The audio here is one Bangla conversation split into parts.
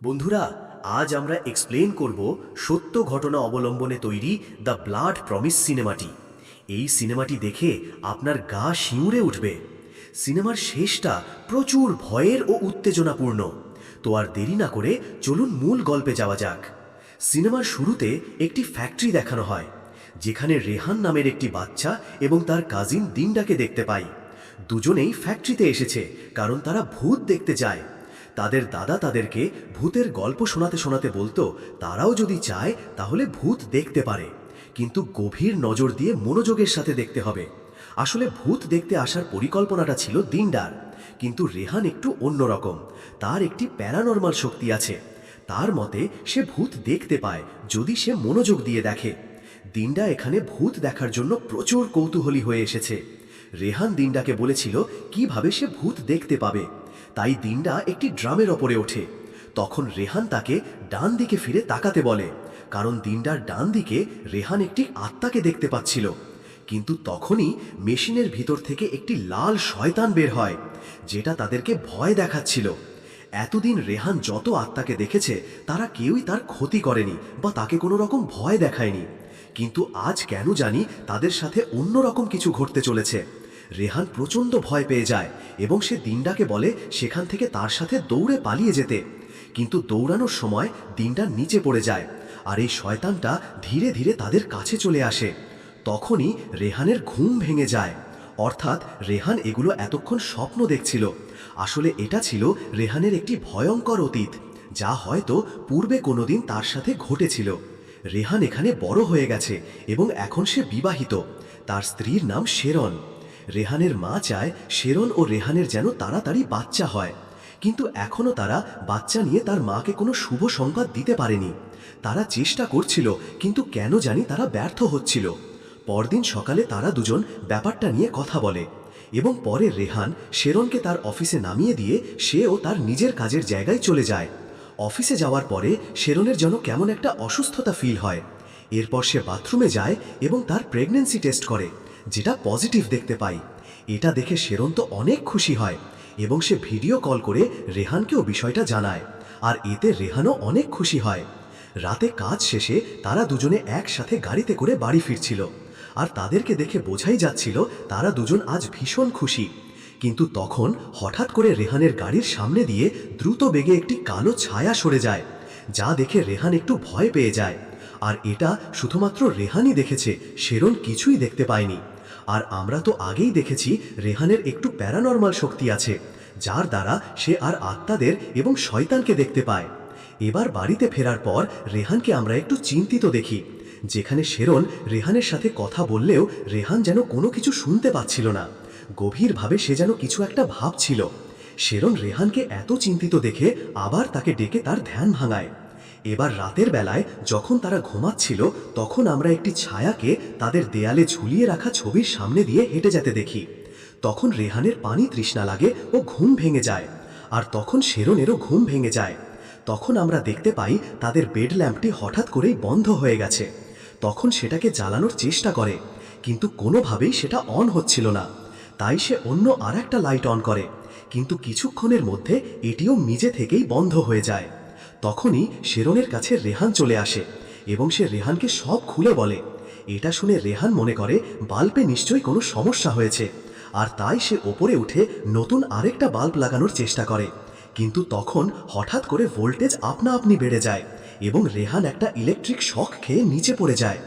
বন্ধুরা, আজ আমরা এক্সপ্লেন করব সত্য ঘটনা অবলম্বনে তৈরি দ্য ব্লাড প্রমিস সিনেমাটি। এই সিনেমাটি দেখে আপনার গা শিউরে উঠবে। সিনেমার শেষটা প্রচুর ভয়ের ও উত্তেজনাপূর্ণ। তো আর দেরি না করে চলুন মূল গল্পে যাওয়া যাক। সিনেমার শুরুতে একটি ফ্যাক্টরি দেখানো হয়, যেখানে রেহান নামের একটি বাচ্চা এবং তার কাজিন দিনডাকে দেখতে পাই। দুজনেই ফ্যাক্টরিতে এসেছে কারণ তারা ভূত দেখতে যায়। তাদের দাদা তাদেরকে ভূতের গল্প শোনাতে শোনাতে বলতো তারাও যদি চায় তাহলে ভূত দেখতে পারে, কিন্তু গভীর নজর দিয়ে মনোযোগের সাথে দেখতে হবে। আসলে ভূত দেখতে আসার পরিকল্পনাটা ছিল দিনডার, কিন্তু রেহান একটু অন্যরকম। তার একটি প্যারানর্মাল শক্তি আছে। তার মতে সে ভূত দেখতে পায় যদি সে মনোযোগ দিয়ে দেখে। দিনডা এখানে ভূত দেখার জন্য প্রচুর কৌতূহলী হয়ে এসেছে। রেহান দিনডাকে বলেছিল কিভাবে সে ভূত দেখতে পাবে। তাই দিনডা একটি ড্রামের ওপরে ওঠে। তখন রেহান তাকে ডান দিকে ফিরে তাকাতে বলে, কারণ দিনডার ডান দিকে রেহান একটি আত্মাকে দেখতে পাচ্ছিল। কিন্তু তখনই মেশিনের ভিতর থেকে একটি লাল শয়তান বের হয়, যেটা তাদেরকে ভয় দেখাচ্ছিল। এতদিন রেহান যত আত্মাকে দেখেছে তারা কেউই তার ক্ষতি করেনি বা তাকে কোনো রকম ভয় দেখায়নি, কিন্তু আজ কেন জানি তাদের সাথে অন্যরকম কিছু ঘটতে চলেছে। রেহান প্রচণ্ড ভয় পেয়ে যায় এবং সে দিনডাকে বলে সেখান থেকে তার সাথে দৌড়ে পালিয়ে যেতে। কিন্তু দৌড়ানোর সময় দিনডা নিচে পড়ে যায়, আর এই শয়তানটা ধীরে ধীরে তাদের কাছে চলে আসে। তখনই রেহানের ঘুম ভেঙে যায়। অর্থাৎ রেহান এগুলো এতক্ষণ স্বপ্ন দেখছিল। আসলে এটা ছিল রেহানের একটি ভয়ঙ্কর অতীত, যা হয়তো পূর্বে কোনোদিন তার সাথে ঘটেছিল। রেহান এখানে বড় হয়ে গেছে এবং এখন সে বিবাহিত। তার স্ত্রীর নাম শেরন। রেহানের মা চায় শেরন ও রেহানের যেন তাড়াতাড়ি বাচ্চা হয়, কিন্তু এখনও তারা বাচ্চা নিয়ে তার মাকে কোনো শুভ সংবাদ দিতে পারেনি। তারা চেষ্টা করছিল, কিন্তু কেন জানি তারা ব্যর্থ হচ্ছিল। পরদিন সকালে তারা দুজন ব্যাপারটা নিয়ে কথা বলে এবং পরে রেহান শেরনকে তার অফিসে নামিয়ে দিয়ে সেও তার নিজের কাজের জায়গায় চলে যায়। অফিসে যাওয়ার পরে শেরনের যেন কেমন একটা অসুস্থতা ফিল হয়। এরপর সে বাথরুমে যায় এবং তার প্রেগন্যান্সি টেস্ট করে, যেটা পজিটিভ দেখতে পাই। এটা দেখে শেরন তো অনেক খুশি হয় এবং সে ভিডিও কল করে রেহানকেও বিষয়টা জানায়, আর এতে রেহানও অনেক খুশি হয়। রাতে কাজ শেষে তারা দুজনে একসাথে গাড়িতে করে বাড়ি ফিরছিল, আর তাদেরকে দেখে বোঝাই যাচ্ছিল তারা দুজন আজ ভীষণ খুশি। কিন্তু তখন হঠাৎ করে রেহানের গাড়ির সামনে দিয়ে দ্রুত বেগে একটি কালো ছায়া সরে যায়, যা দেখে রেহান একটু ভয় পেয়ে যায়। আর এটা শুধুমাত্র রেহানই দেখেছে, শেরন কিছুই দেখতে পায়নি। আর আমরা তো আগেই দেখেছি রেহানের একটু প্যারানর্মাল শক্তি আছে, যার দ্বারা সে আর আত্মাদের এবং শয়তানকে দেখতে পায়। এবার বাড়িতে ফেরার পর রেহানকে আমরা একটু চিন্তিত দেখি, যেখানে শেরন রেহানের সাথে কথা বললেও রেহান যেন কোনো কিছু শুনতে পাচ্ছিল না। গভীরভাবে সে যেন কিছু একটা ভাবছিল। শেরন রেহানকে এত চিন্তিত দেখে আবার তাকে ডেকে তার ধ্যান ভাঙায়। এবার রাতের বেলায় যখন তারা ঘুমাচ্ছিল, তখন আমরা একটি ছায়াকে তাদের দেয়ালে ঝুলিয়ে রাখা ছবির সামনে দিয়ে হেঁটে যেতে দেখি। তখন রেহানের পানি তৃষ্ণা লাগে ও ঘুম ভেঙে যায়, আর তখন শেরনেরও ঘুম ভেঙে যায়। তখন আমরা দেখতে পাই তাদের বেড ল্যাম্পটি হঠাৎ করেই বন্ধ হয়ে গেছে। তখন সেটাকে জ্বালানোর চেষ্টা করে, কিন্তু কোনোভাবেই সেটা অন হচ্ছিল না। তাই সে অন্য আর একটা লাইট অন করে, কিন্তু কিছুক্ষণের মধ্যে এটিও নিজে থেকেই বন্ধ হয়ে যায়। তখনই শেরনের কাছে রেহান চলে আসে এবং সে রেহানকে সব খুলে বলে। এটা শুনে রেহান মনে করে বাল্বে নিশ্চয়ই কোনো সমস্যা হয়েছে, আর তাই সে ওপরে উঠে নতুন আরেকটা বাল্ব লাগানোর চেষ্টা করে। কিন্তু তখন হঠাৎ করে ভোল্টেজ আপনা আপনি বেড়ে যায় এবং রেহান একটা ইলেকট্রিক শক খেয়ে নিচে পড়ে যায়।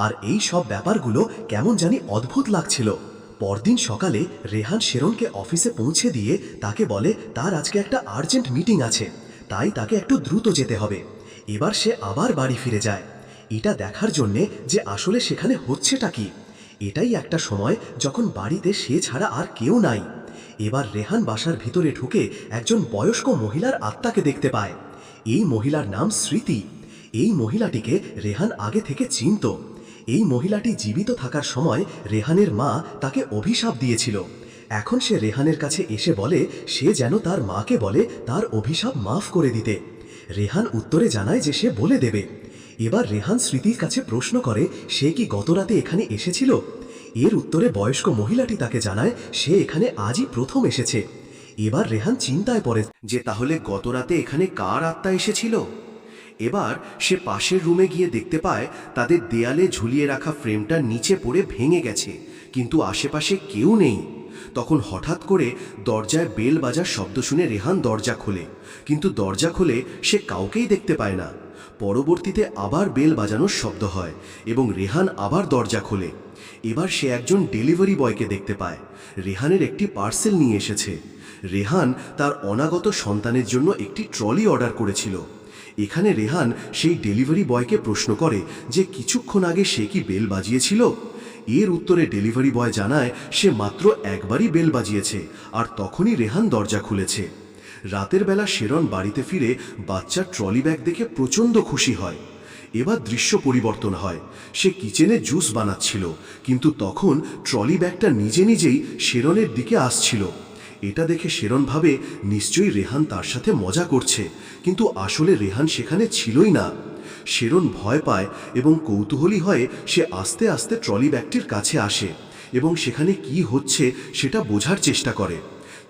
আর এই সব ব্যাপারগুলো কেমন জানি অদ্ভুত লাগছিল। পরদিন সকালে রেহান শেরনকে অফিসে পৌঁছে দিয়ে তাকে বলে তার আজকে একটা আর্জেন্ট মিটিং আছে, তাই তাকে একটু দ্রুত যেতে হবে। এবার সে আবার বাড়ি ফিরে যায়, এটা দেখার জন্যে যে আসলে সেখানে হচ্ছেটা কি। এটাই একটা সময় যখন বাড়িতে সে ছাড়া আর কেউ নাই। এবার রেহান বাসার ভিতরে ঢুকে একজন বয়স্ক মহিলার আত্মাকে দেখতে পায়। এই মহিলার নাম স্মৃতি। এই মহিলাটিকে রেহান আগে থেকে চিনত। এই মহিলাটি জীবিত থাকার সময় রেহানের মা তাকে অভিশাপ দিয়েছিল। এখন সে রেহানের কাছে এসে বলে সে যেন তার মাকে বলে তার অভিশাপ মাফ করে দিতে। রেহান উত্তরে জানায় যে সে বলে দেবে। এবার রেহান স্মৃতির কাছে প্রশ্ন করে সে কি গতরাতে এখানে এসেছিল। এর উত্তরে বয়স্ক মহিলাটি তাকে জানায় সে এখানে আজই প্রথম এসেছে। এবার রেহান চিন্তায় পড়ে যে তাহলে গত রাতে এখানে কার আত্মা এসেছিল। এবার সে পাশের রুমে গিয়ে দেখতে পায় তাদের দেয়ালে ঝুলিয়ে রাখা ফ্রেমটা নিচে পড়ে ভেঙে গেছে, কিন্তু আশেপাশে কেউ নেই। তখন হঠাৎ করে দরজায় বেল বাজার শব্দ শুনে রেহান দরজা খোলে, কিন্তু দরজা খুলে সে কাউকেই দেখতে পায় না। পরবর্তীতে আবার বেল বাজানোর শব্দ হয় এবং রেহান আবার দরজা খোলে। এবার সে একজন ডেলিভারি বয়কে দেখতে পায়। রেহানের একটি পার্সেল নিয়ে এসেছে। রেহান তার অনাগত সন্তানের জন্য একটি ট্রলি অর্ডার করেছিল। এখানে রেহান সেই ডেলিভারি বয়কে প্রশ্ন করে যে কিছুক্ষণ আগে সে কি বেল বাজিয়েছিল। এর উত্তরে ডেলিভারি বয় জানায় সে মাত্র একবারই বেল বাজিয়েছে, আর তখনই রেহান দরজা খুলেছে। রাতের বেলা শেরন বাড়িতে ফিরে বাচ্চার ট্রলি ব্যাগ দেখে প্রচণ্ড খুশি হয়। এবার দৃশ্য পরিবর্তন হয়। সে কিচেনে জুস বানাচ্ছিল, কিন্তু তখন ট্রলি ব্যাগটা নিজে নিজেই শেরনের দিকে আসছিল। এটা দেখে শেরন ভাবে নিশ্চয়ই রেহান তার সাথে মজা করছে, কিন্তু আসলে রেহান সেখানে ছিলই না। শেরন ভয় পায় এবং কৌতূহলী হয়ে সে আস্তে আস্তে ট্রলি ব্যাগটির কাছে আসে এবং সেখানে কি হচ্ছে সেটা বোঝার চেষ্টা করে।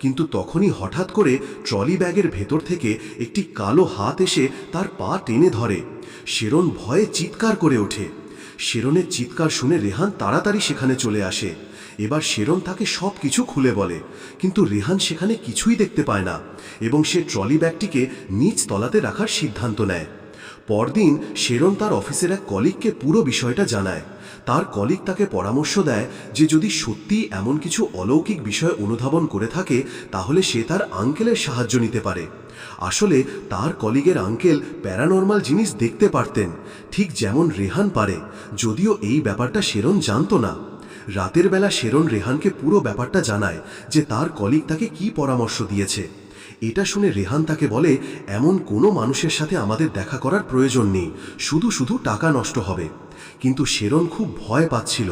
কিন্তু তখনই হঠাৎ করে ট্রলি ব্যাগের ভেতর থেকে একটি কালো হাত এসে তার পা টেনে ধরে। শেরন ভয়ে চিৎকার করে ওঠে। শেরনের চিৎকার শুনে রেহান তাড়াতাড়ি সেখানে চলে আসে। এবার শেরন তাকে সব কিছু খুলে বলে, কিন্তু রেহান সেখানে কিছুই দেখতে পায় না এবং সে ট্রলি ব্যাগটিকে নিচ তলাতে রাখার সিদ্ধান্ত নেয়। পরদিন শেরন তার অফিসের এক কলিগকে পুরো বিষয়টা জানায়। তার কলিগ তাকে পরামর্শ দেয় যে যদি সত্যিই এমন কিছু অলৌকিক বিষয় অনুধাবন করে থাকে তাহলে সে তার আঙ্কেলের সাহায্য নিতে পারে। আসলে তার কলিগের আঙ্কেল প্যারানর্মাল জিনিস দেখতে পারতেন, ঠিক যেমন রেহান পারে, যদিও এই ব্যাপারটা শেরন জানতো না। রাতের বেলা শেরন রেহানকে পুরো ব্যাপারটা জানায় যে তার কলিগ তাকে কি পরামর্শ দিয়েছে। এটা শুনে রেহান তাকে বলে এমন কোনো মানুষের সাথে আমাদের দেখা করার প্রয়োজন নেই, শুধু শুধু টাকা নষ্ট হবে। কিন্তু শেরন খুব ভয় পাচ্ছিল।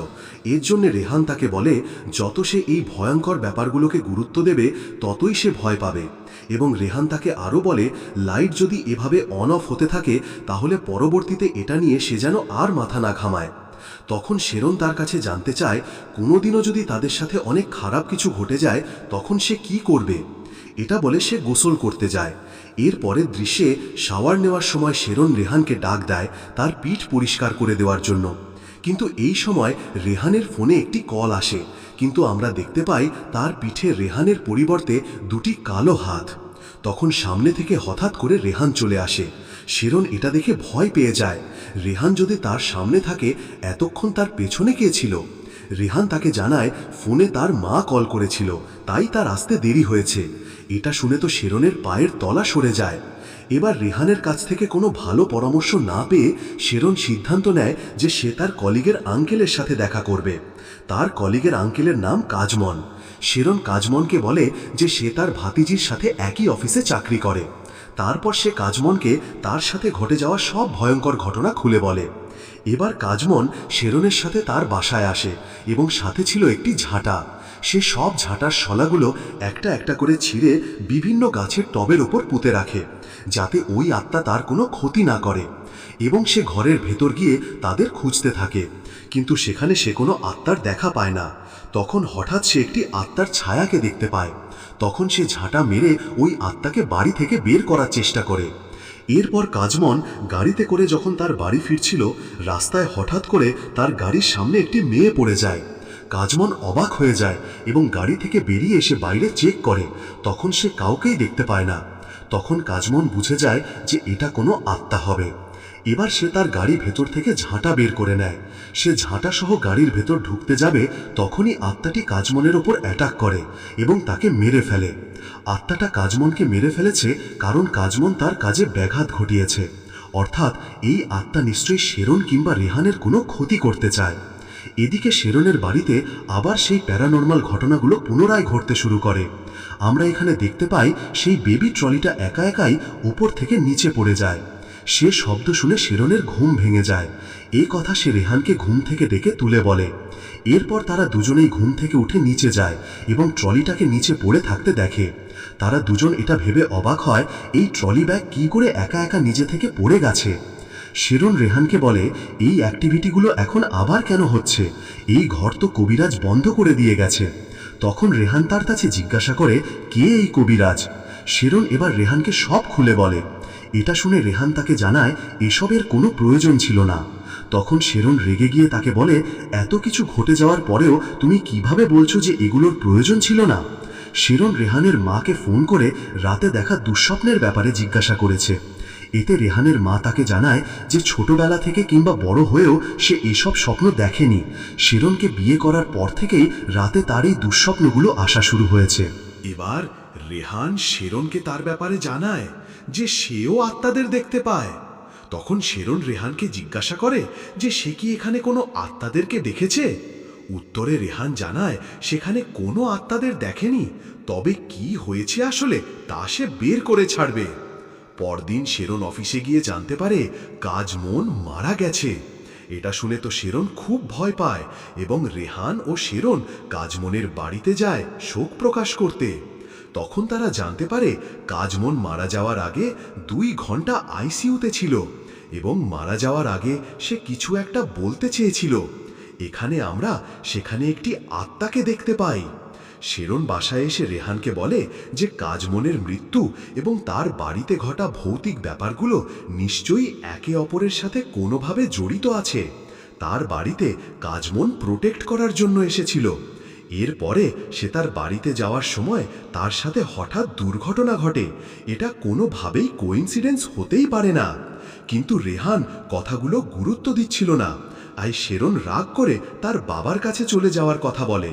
এর জন্য রেহান তাকে বলে যত সে এই ভয়ঙ্কর ব্যাপারগুলোকে গুরুত্ব দেবে ততই সে ভয় পাবে। এবং রেহান তাকে আরও বলে লাইট যদি এভাবে অন অফ হতে থাকে তাহলে পরবর্তীতে এটা নিয়ে সে যেন আর মাথা না ঘামায়। তখন শেরন তার কাছে জানতে চায় কোনোদিনও যদি তাদের সাথে অনেক খারাপ কিছু ঘটে যায় তখন সে কি করবে। এটা বলে সে গোসল করতে যায়। এর পরের দৃশ্যে শাওয়ার নেওয়ার সময় শেরন রেহানকে ডাক দেয় তার পিঠ পরিষ্কার করে দেওয়ার জন্য। কিন্তু এই সময় রেহানের ফোনে একটি কল আসে, কিন্তু আমরা দেখতে পাই তার পিঠে রেহানের পরিবর্তে দুটি কালো হাত। তখন সামনে থেকে হঠাৎ করে রেহান চলে আসে। শেরন এটা দেখে ভয় পেয়ে যায়। রেহান যদি তার সামনে থাকে এতক্ষণ তার পেছনে কে ছিল? রেহান তাকে জানায় ফোনে তার মা কল করেছিল, তাই তার আসতে দেরি হয়েছে। এটা শুনে তো শেরনের পায়ের তলা সরে যায়। এবার রেহানের কাছ থেকে কোনো ভালো পরামর্শ না পেয়ে শেরন সিদ্ধান্ত নেয় যে সে তার কলিগের আঙ্কেলের সাথে দেখা করবে। তার কলিগের আঙ্কেলের নাম কাজমন। শেরন কাজমনকে বলে যে সে তার ভাতিজির সাথে একই অফিসে চাকরি করে। তারপর সে কাজমনকে তার সাথে ঘটে যাওয়া সব ভয়ঙ্কর ঘটনা খুলে বলে। এবার কাজমন শেরনের সাথে তার বাসায় আসে এবং সাথে ছিল একটি ঝাঁটা। সে সব ঝাঁটার শলাগুলো একটা একটা করে ছিঁড়ে বিভিন্ন গাছের টবের ওপর পুঁতে রাখে, যাতে ওই আত্মা তার কোনো ক্ষতি না করে। এবং সে ঘরের ভেতর গিয়ে তাদের খুঁজতে থাকে, কিন্তু সেখানে সে কোনো আত্মার দেখা পায় না। তখন হঠাৎ সে একটি আত্মার ছায়াকে দেখতে পায়। তখন সে ঝাঁটা মেরে ওই আত্মাকে বাড়ি থেকে বের করার চেষ্টা করে। এরপর কাজমন গাড়িতে করে যখন তার বাড়ি ফিরছিল, রাস্তায় হঠাৎ করে তার গাড়ির সামনে একটি মেয়ে পড়ে যায়। কাজমন অবাক হয়ে যায় এবং গাড়ি থেকে বেরিয়ে এসে বাইরে চেক করে। তখন সে কাউকেই দেখতে পায় না। তখন কাজমন বুঝে যায় যে এটা কোনো আত্মা হবে। এবার সে তার গাড়ি ভেতর থেকে ঝাঁটা বের করে নেয়। সে ঝাঁটা সহ গাড়ির ভেতর ঢুকতে যাবে, তখনই আত্মাটি কাজমনের ওপর অ্যাটাক করে এবং তাকে মেরে ফেলে। আত্মাটা কাজমনকে মেরে ফেলেছে কারণ কাজমন তার কাজে ব্যাঘাত ঘটিয়েছে। অর্থাৎ এই আত্মা নিশ্চয়ই শেরন কিংবা রেহানের কোনো ক্ষতি করতে চায়। এদিকে শেরনের বাড়িতে আবার সেই প্যারানর্মাল ঘটনাগুলো পুনরায় ঘটতে শুরু করে। আমরা এখানে দেখতে পাই সেই বেবি ট্রলিটা একা একাই উপর থেকে নিচে পড়ে যায়। সে শব্দ শুনে শেরনের ঘুম ভেঙে যায়। এই কথা সে রেহানকে ঘুম থেকে ডেকে তুলে বলে। এরপর তারা দুজনেই ঘুম থেকে উঠে নিচে যায় এবং ট্রলিটাকে নিচে পড়ে থাকতে দেখে। তারা দুজন এটা ভেবে অবাক হয় এই ট্রলি ব্যাগ কী করে একা একা নিজে থেকে পড়ে গেছে। শেরন রেহানকে বলে এই অ্যাক্টিভিটিগুলো এখন আবার কেন হচ্ছে? এই ঘর তো কবিরাজ বন্ধ করে দিয়ে গেছে। তখন রেহান তার কাছে জিজ্ঞাসা করে, কে এই কবিরাজ? শেরন এবার রেহানকে সব খুলে বলে। এটা শুনে রেহান তাকে জানায় এসবের কোনো প্রয়োজন ছিল না। তখন শেরন রেগে গিয়ে তাকে বলে, এত কিছু ঘটে যাওয়ার পরেও তুমি কিভাবে বলছো যে এগুলোর প্রয়োজন ছিল না? শেরন রেহানের মাকে ফোন করে রাতে দেখা দুঃস্বপ্নের ব্যাপারে জিজ্ঞাসা করেছে। এতে রেহানের মা তাকে জানায় যে ছোটবেলা থেকে কিংবা বড় হয়েও সে এসব স্বপ্ন দেখেনি। শেরনকে বিয়ে করার পর থেকেই রাতে তার এই দুঃস্বপ্নগুলো আসা শুরু হয়েছে। এবার রেহান শেরনকে তার ব্যাপারে জানায় যে সেও আত্মাদের দেখতে পায়। তখন শেরন রেহানকে জিজ্ঞাসা করে যে সে কি এখানে কোনো আত্মাদেরকে দেখেছে। উত্তরে রেহান জানায় সেখানে কোনো আত্মাদের দেখেনি, তবে কি হয়েছে আসলে তা সে বের করে ছাড়বে। পরদিন শেরন অফিসে গিয়ে জানতে পারে কাজমন মারা গেছে। এটা শুনে তো শেরন খুব ভয় পায় এবং রেহান ও শেরন কাজমনের বাড়িতে যায় শোক প্রকাশ করতে। তখন তারা জানতে পারে কাজমন মারা যাওয়ার আগে 2 ঘন্টা আইসিইউতে ছিল এবং মারা যাওয়ার আগে সে কিছু একটা বলতে চেয়েছিল। এখানে আমরা সেখানে একটি আত্মাকে দেখতে পাই। শেরন বাসায় এসে রেহানকে বলে যে কাজমনের মৃত্যু এবং তার বাড়িতে ঘটা ভৌতিক ব্যাপারগুলো নিশ্চয়ই একে অপরের সাথে কোনোভাবে জড়িত আছে। তার বাড়িতে কাজমন প্রোটেক্ট করার জন্য এসেছিল। এরপরে সে তার বাড়িতে যাওয়ার সময় তার সাথে হঠাৎ দুর্ঘটনা ঘটে। এটা কোনোভাবেই কোইন্সিডেন্স হতেই পারে না। কিন্তু রেহান কথাগুলো গুরুত্ব দিচ্ছিল না। আই শেরন রাগ করে তার বাবার কাছে চলে যাওয়ার কথা বলে।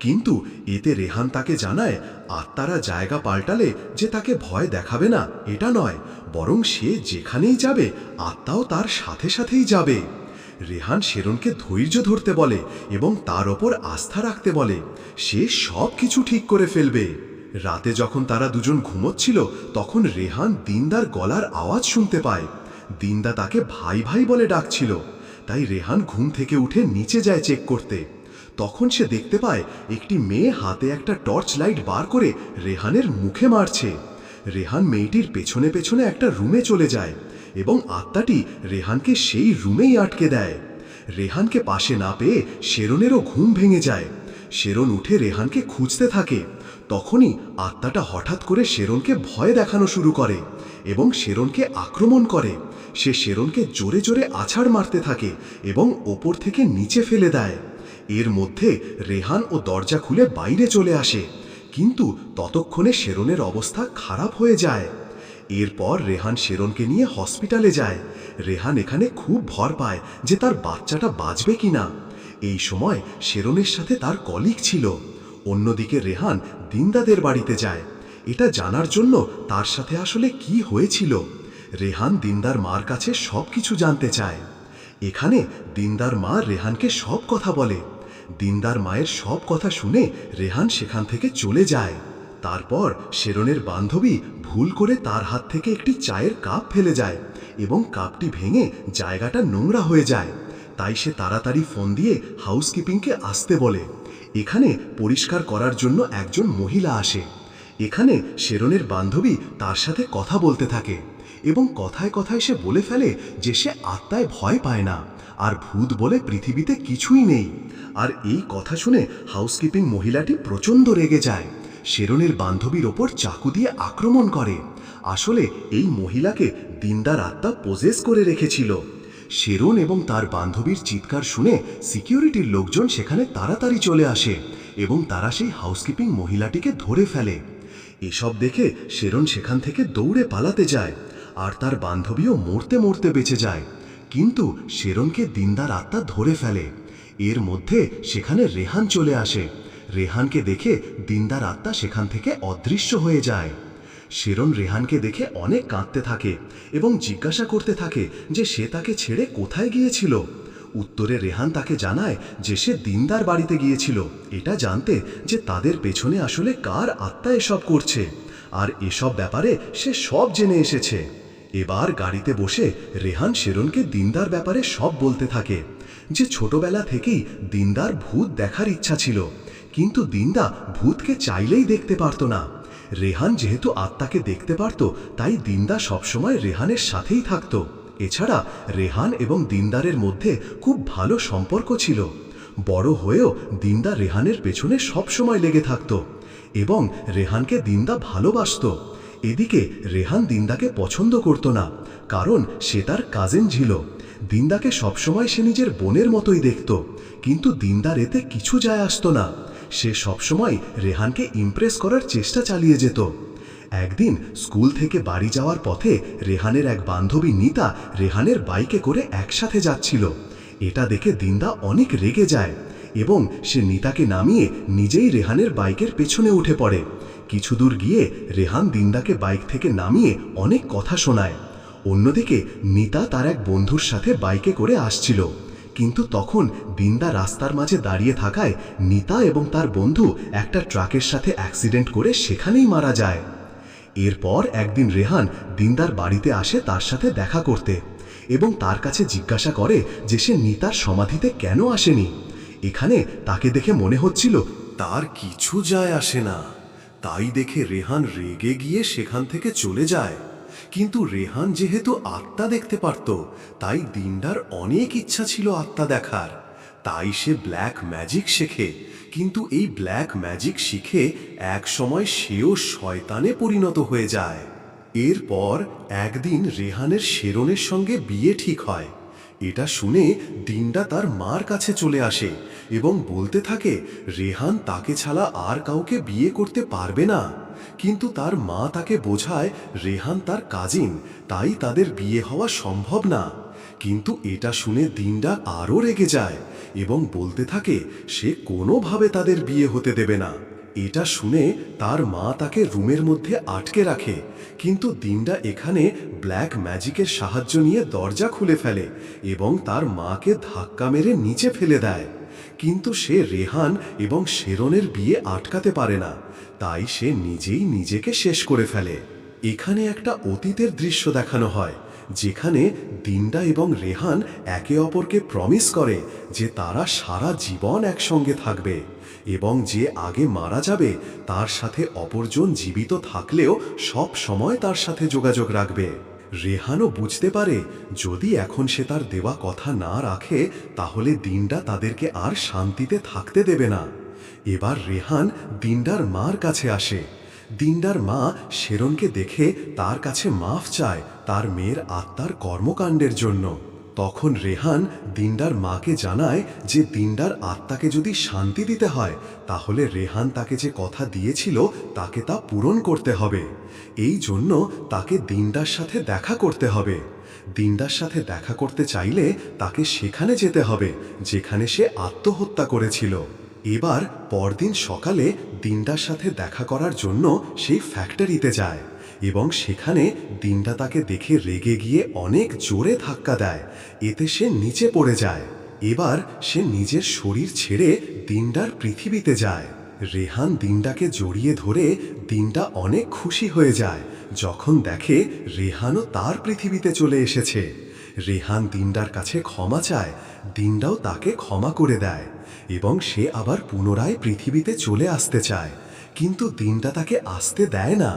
কিন্তু এতে রেহান তাকে জানায় আত্মারা জায়গা পাল্টালে যে তাকে ভয় দেখাবে না এটা নয়, বরং সে যেখানেই যাবে আত্মাও তার সাথে সাথেই যাবে। রেহান শেরনকে ধৈর্য ধরতে বলে এবং তার ওপর আস্থা রাখতে বলে। সে সব কিছু ঠিক করে ফেলবে। রাতে যখন তারা দুজন ঘুমোচ্ছিল তখন রেহান দিনদার গলার আওয়াজ শুনতে পায়। দিনদা তাকে ভাই ভাই বলে ডাকছিল। তাই রেহান ঘুম থেকে উঠে নিচে যায় চেক করতে। তখন সে দেখতে পায় একটি মেয়ে হাতে একটা টর্চ লাইট বার করে রেহানের মুখে মারছে। রেহান মেয়েটির পেছনে পেছনে একটা রুমে চলে যায় এবং আত্মাটি রেহানকে সেই রুমেই আটকে দেয়। রেহানকে পাশে না পেয়ে শেরনেরও ঘুম ভেঙে যায়। শেরন উঠে রেহানকে খুঁজতে থাকে। তখনই আত্মাটা হঠাৎ করে শেরনকে ভয় দেখানো শুরু করে এবং শেরনকে আক্রমণ করে। সে শেরনকে জোরে জোরে আছাড় মারতে থাকে এবং ওপর থেকে নিচে ফেলে দেয়। এর মধ্যে রেহান ও দরজা খুলে বাইরে চলে আসে, কিন্তু ততক্ষণে শেরনের অবস্থা খারাপ হয়ে যায়। এরপর রেহান শেরনকে নিয়ে হসপিটালে যায়। রেহান এখানে খুব ভয় পায় যে তার বাচ্চাটা বাঁচবে কিনা। এই সময় শেরনের সাথে তার কলিগ ছিল। অন্যদিকে রেহান দিনদাদের বাড়িতে যায় এটা জানার জন্য তার সাথে আসলে কি হয়েছিল। রেহান দিনদার মার কাছে সব কিছু জানতে চায়। এখানে দিনদার মা রেহানকে সব কথা বলে। দিনদার মায়ের সব কথা শুনে রেহান সেখান থেকে চলে যায়। তারপর শেরনের বান্ধবী ভুল করে তার হাত থেকে একটি চায়ের কাপ ফেলে যায় এবং কাপটি ভেঙে জায়গাটা নোংরা হয়ে যায়। তাই সে তাড়াতাড়ি ফোন দিয়ে হাউসকিপিংকে আসতে বলে। এখানে পরিষ্কার করার জন্য একজন মহিলা আসে। এখানে শেরনের বান্ধবী তার সাথে কথা বলতে থাকে এবং কথায় কথায় সে বলে ফেলে যে সে আত্মায় ভয় পায় না আর ভূত বলে পৃথিবীতে কিছুই নেই। আর এই কথা শুনে হাউসকিপিং মহিলাটি প্রচণ্ড রেগে যায়। শেরনের বান্ধবীর ওপর চাকু দিয়ে আক্রমণ করে। আসলে এই মহিলাকে দিনদার আত্মা পজেস করে রেখেছিল। শেরন এবং তার বান্ধবীর চিৎকার শুনে সিকিউরিটির লোকজন সেখানে তাড়াতাড়ি চলে আসে এবং তারা সেই হাউসকিপিং মহিলাটিকে ধরে ফেলে। এসব দেখে শেরন সেখান থেকে দৌড়ে পালাতে যায় আর তার বান্ধবীও মরতে মরতে বেঁচে যায়। কিন্তু শেরনকে দিনদার আত্মা ধরে ফেলে। এর মধ্যে সেখানে রেহান চলে আসে। রেহানকে দেখে দিনদার আত্মা সেখান থেকে অদৃশ্য হয়ে যায়। শেরন রেহানকে দেখে অনেক কাঁদতে থাকে এবং জিজ্ঞাসা করতে থাকে যে সে তাকে ছেড়ে কোথায় গিয়েছিল। উত্তরে রেহান তাকে জানায় যে সে দিনদার বাড়িতে গিয়েছিল এটা জানতে যে তাদের পেছনে আসলে কার আত্মা এসব করছে, আর এসব ব্যাপারে সে সব জেনে এসেছে। এবার গাড়িতে বসে রেহান শেরনকে দিনদার ব্যাপারে সব বলতে থাকে যে ছোটবেলা থেকেই দিনদার ভূত দেখার ইচ্ছা ছিল, কিন্তু দিনদা ভূতকে চাইলেই দেখতে পারত না। রেহান যেহেতু আত্মাকে দেখতে পারত তাই দিনদা সবসময় রেহানের সাথেই থাকত। এছাড়া রেহান এবং দিনদারের মধ্যে খুব ভালো সম্পর্ক ছিল। বড় হয়েও দিনদা রেহানের পেছনে সবসময় লেগে থাকত এবং রেহানকে দিনদা ভালোবাসত। এদিকে রেহান দিনদাকে পছন্দ করত না, কারণ সে তার কাজিন ছিল। দিনদাকে সবসময় সে নিজের বোনের মতোই দেখত, কিন্তু দিনদার এতে কিছু যায় আসতো না। সে সবসময় রেহানকে ইমপ্রেস করার চেষ্টা চালিয়ে যেত। একদিন স্কুল থেকে বাড়ি যাওয়ার পথে রেহানের এক বান্ধবী নিতা রেহানের বাইকে করে একসাথে যাচ্ছিল। এটা দেখে দিনদা অনেক রেগে যায় এবং সে নিতাকে নামিয়ে নিজেই রেহানের বাইকের পেছনে উঠে পড়ে। কিছু দূর গিয়ে রেহান দিনদাকে বাইক থেকে নামিয়ে অনেক কথা শোনায়। অন্যদিকে নিতা তার এক বন্ধুর সাথে বাইকে করে আসছিল, কিন্তু তখন দিনদা রাস্তার মাঝে দাঁড়িয়ে থাকায় নিতা এবং তার বন্ধু একটা ট্রাকের সাথে অ্যাক্সিডেন্ট করে সেখানেই মারা যায়। এরপর একদিন রেহান দিনদার বাড়িতে আসে তার সাথে দেখা করতে এবং তার কাছে জিজ্ঞাসা করে যে সে নিতার সমাধিতে কেন আসেনি। এখানে তাকে দেখে মনে হচ্ছিল তার কিছু যায় আসে না, তাই দেখে রেহান রেগে গিয়ে সেখান থেকে চলে যায়। কিন্তু রেহান যেহেতু আত্মা দেখতে পারত, তাই দিনদার অনেক ইচ্ছা ছিল আত্মা দেখার। তাই সে ব্ল্যাক ম্যাজিক শেখে, কিন্তু এই ব্ল্যাক ম্যাজিক শিখে এক সময় সেও শয়তানে পরিণত হয়ে যায়। এরপর একদিন রেহানের শেরনের সঙ্গে বিয়ে ঠিক হয়। এটা শুনে দিনদা তার মার কাছে চলে আসে এবং বলতে থাকে রেহান তাকে ছাড়া আর কাউকে বিয়ে করতে পারবে না। কিন্তু তার মা তাকে বোঝায় রেহান তার কাজিন, তাই তাদের বিয়ে হওয়া সম্ভব না। কিন্তু এটা শুনে দিনদা আরও রেগে যায় এবং বলতে থাকে সে কোনোভাবে তাদের বিয়ে হতে দেবে না। এটা শুনে তার মা তাকে রুমের মধ্যে আটকে রাখে, কিন্তু দিনদা এখানে ব্ল্যাক ম্যাজিকের সাহায্য নিয়ে দরজা খুলে ফেলে এবং তার মাকে ধাক্কা মেরে নিচে ফেলে দেয়। কিন্তু সে রেহান এবং শেরনের বিয়ে আটকাতে পারে না, তাই সে নিজেই নিজেকে শেষ করে ফেলে। এখানে একটা অতীতের দৃশ্য দেখানো হয়, যেখানে দিনদা এবং রেহান একে অপরকে প্রমিস করে যে তারা সারা জীবন একসঙ্গে থাকবে এবং যে আগে মারা যাবে তার সাথে অপরজন জীবিত থাকলেও সব সময় তার সাথে যোগাযোগ রাখবে। রেহানও বুঝতে পারে যদি এখন সে তার দেওয়া কথা না রাখে তাহলে দিনদা তাদেরকে আর শান্তিতে থাকতে দেবে না। এবার রেহান দিনদার মার কাছে আসে। দিনদার মা শেরনকে দেখে তার কাছে মাফ চায় তার মেয়ের আত্মার কর্মকাণ্ডের জন্য। তখন রেহান দিনদার মাকে জানায় যে দিনদার আত্মাকে যদি শান্তি দিতে হয় তাহলে রেহান তাকে যে কথা দিয়েছিল তাকে তা পূরণ করতে হবে। এই জন্য তাকে দিনদার সাথে দেখা করতে হবে। দিনদার সাথে দেখা করতে চাইলে তাকে সেখানে যেতে হবে যেখানে সে আত্মহত্যা করেছিল। এবার পরদিন সকালে দিনদার সাথে দেখা করার জন্য সেই ফ্যাক্টরিতে যায় এবং সেখানে দিনদা তাকে দেখে রেগে গিয়ে অনেক জোরে ধাক্কা দেয়, এতে সে নিচে পড়ে যায়। এবার সে নিজের শরীর ছেড়ে দিনদার পৃথিবীতে যায়। রেহান দিনদাকে জড়িয়ে ধরে দিনদা অনেক খুশি হয়ে যায় যখন দেখে রেহানও তার পৃথিবীতে চলে এসেছে। রেহান দিনদার কাছে ক্ষমা চায়, দিনদাও তাকে ক্ষমা করে দেয় এবং সে আবার পুনরায় পৃথিবীতে চলে আসতে চায়, কিন্তু দিনদা তাকে আসতে দেয় না।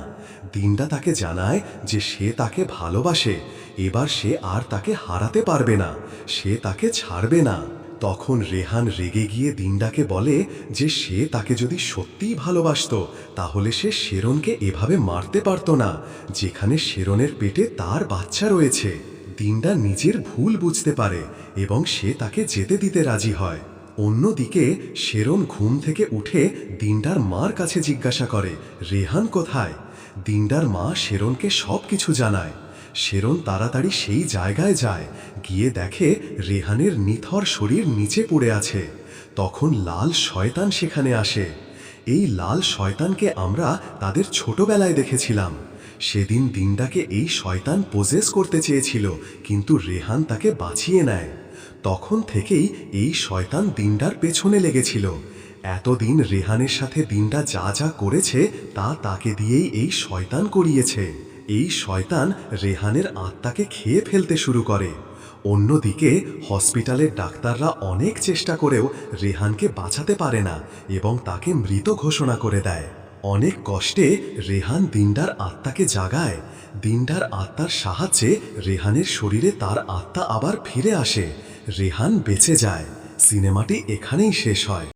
দিনদা তাকে জানায় যে সে তাকে ভালোবাসে, এবার সে আর তাকে হারাতে পারবে না, সে তাকে ছাড়বে না। তখন রেহান রেগে গিয়ে দিনদাকে বলে যে সে তাকে যদি সত্যিই ভালোবাসতো তাহলে সে শেরনকে এভাবে মারতে পারত না যেখানে শেরনের পেটে তার বাচ্চা রয়েছে। দিনদা নিজের ভুল বুঝতে পারে এবং সে তাকে যেতে দিতে রাজি হয়। অন্যদিকে শেরন ঘুম থেকে উঠে দিনদার মার কাছে জিজ্ঞাসা করে রেহান কোথায়। দিনদার মা শেরনকে সব কিছু জানায়। শেরন তাড়াতাড়ি সেই জায়গায় যায়, গিয়ে দেখে রেহানের নিথর শরীর নিচে পড়ে আছে। তখন লাল শয়তান সেখানে আসে। এই লাল শয়তানকে আমরা তাদের ছোটবেলায় দেখেছিলাম। সেদিন দিনদাকে এই শয়তান পোজেস করতে চেয়েছিল, কিন্তু রেহান তাকে বাঁচিয়ে নেয়। তখন থেকেই এই শয়তান দিনদার পেছনে লেগেছিল। এতদিন রেহানের সাথে দিনদা যা যা করেছে তা তাকে দিয়েই এই শয়তান করিয়েছে। এই শয়তান রেহানের আত্মাকে খেয়ে ফেলতে শুরু করে। অন্যদিকে হসপিটালের ডাক্তাররা অনেক চেষ্টা করেও রেহানকে বাঁচাতে পারে না এবং তাকে মৃত ঘোষণা করে দেয়। অনেক কষ্টে রেহান দিনদার আত্মাকে জাগায়। দিনদার আত্মার সাহায্যে রেহানের শরীরে তার আত্মা আবার ফিরে আসে। রেহান বেঁচে যায় সিনেমাটি এখানেই শেষ হয়।